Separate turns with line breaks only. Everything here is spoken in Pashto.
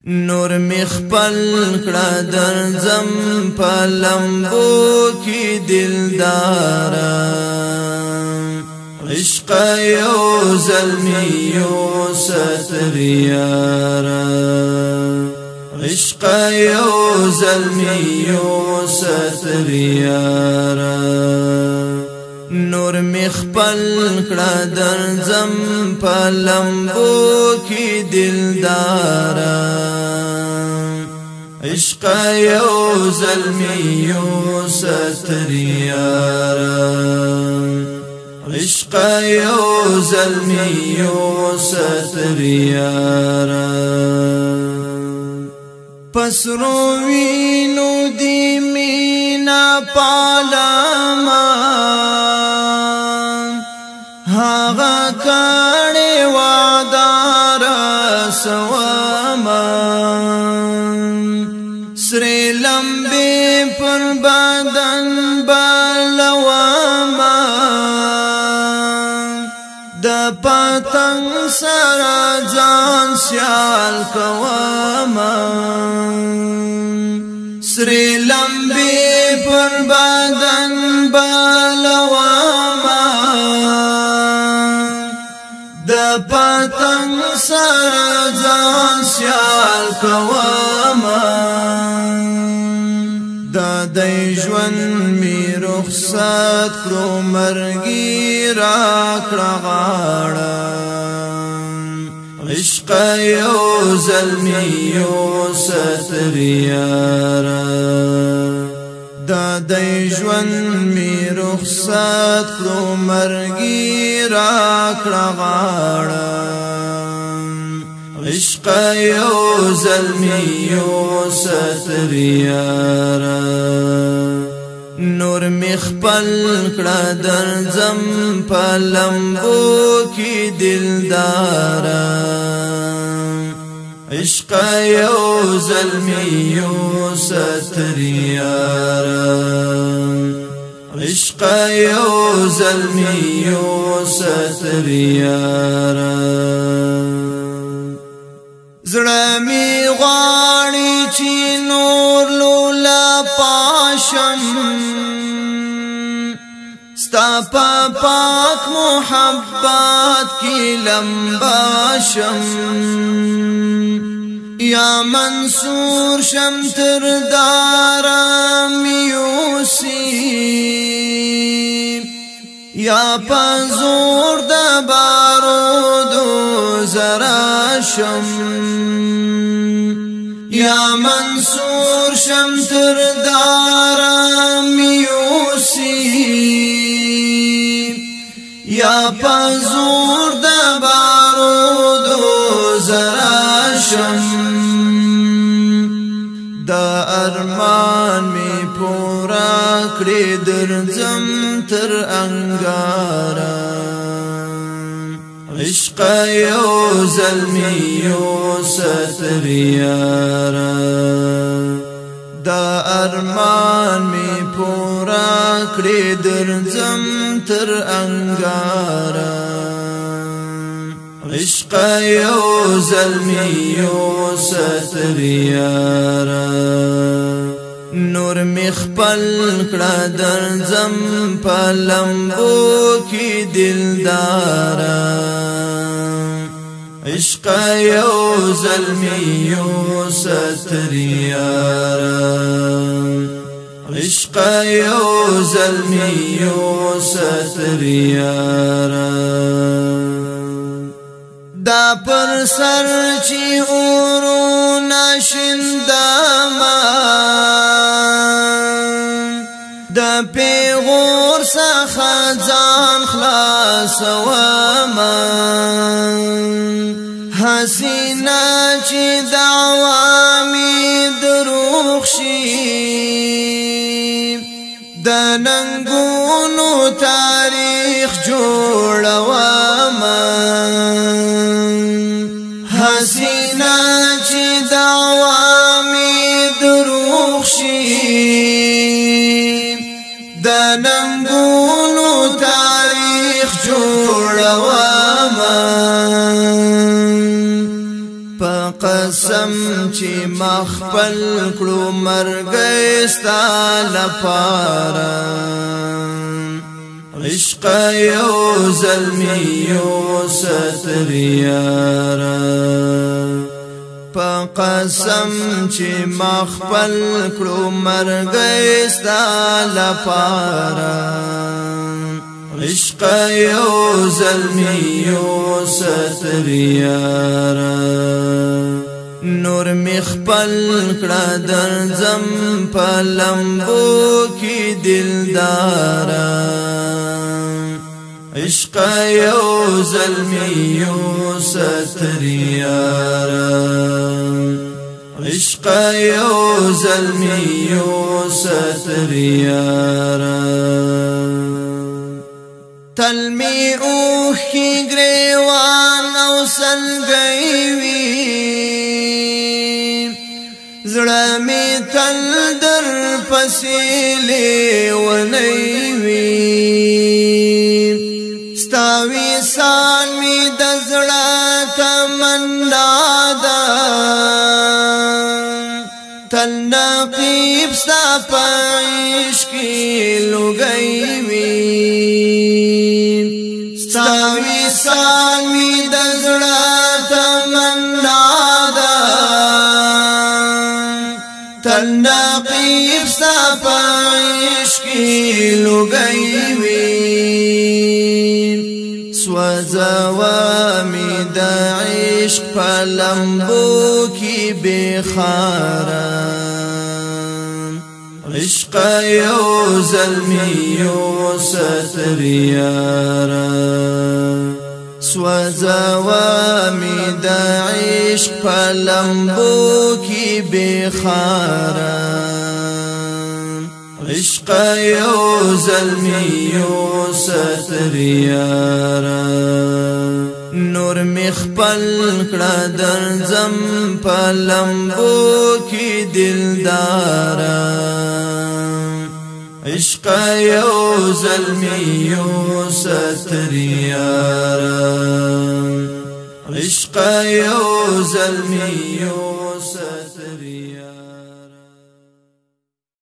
نور مخپل کړه درځم په لمبو کې دلدارا عشق یو زلمی یو ستریارا عشق یو زلمی یو ستریارا نور مخپل کړه درځم په لمبو کې دلدارا عشق یو زلمی یو ستریارا عشق یو زلمی یو ستریارا پسرو وینو دی مینا پالما هاغا کړي وعدار سواما سری لمبي پر بدن بلواما د پتنګ سره ځان سیال کواما سری لمبي پر بدن بلواما د پتنګ سره ځان سیال کواما دا د ژوند می رخصت کړو مرګي را کړه غاړه عشق یو زلمی یو ستریارا دا د ژوند می رخصت کړو مرګي را کړه غاړه عشق یو زلمی یو ستریارا نور مخپل کړه درځم په لمبو کې دلدارا عشق یو زلمی یو ستریارا عشق یو زلمی یو ستریارا زړه می غواړي چې نور لولا پاشم ستا په پاک محبت کې لمباشم یا منصور شم تر دارم یوسی یا پزور د بارودو زراشم یا منصور شم تر دارم یوسی یا پزور د بارودو زراشم دا ارمان می پورا کړی درځم تر انګارا عشق یو زلمی یو ستریارا دا ارمان می پورا کړی درځم تر انګارا عشق یو زلمی یو ستریارا نور مخپل کړه درځم په لمبو کې دلدارا عشق یو زلمی یو ستریارا عشق یو زلمی یو ستریارا دا پر سر چی اورو نشندما دا پیغور څخه ځان خلاص وما حسینا چی دعوامی دروغ شي د ننګونو تاریخ جوړوما حسینا چی دعوامی دروغ شي د ننګونو تاریخ جوړوما په قسم قسم چې مخفل کړو مرګ ستا لپاره عشق یو ظلمی یو ستر یارا په قسم چې مخفل کړو مرګ ستا لپاره عشق یو ظلمی یو ستر یارا نور مخفل کړه درځم په لمبو کې دلدارا عشق یو ظلمی یو ستر یارا عشق یو ظلمی یو ستر یارا تل می اوخ کی گریوان او سلګي وی زړه می تل در پسې لیونی وی ستا وصال می د زړه تمنا ده تل نقیب ستا په عشق لوګي وی ستا وصال می د زړه تمنا ده تل نقیب ستا په عشق لوګي وی سوځوا می د عشق په لمبو کې بخارا عشق یو ظلمی یو ستر یارا سوځوا می د عشق په لمبو کې بخارا عشق یو ظلمی یو ستر یارا نور مخفل کړه درځم په لمبو کې دلدارا عشق یو ظلمی یو ستر یارا عشق یو ظلمی یو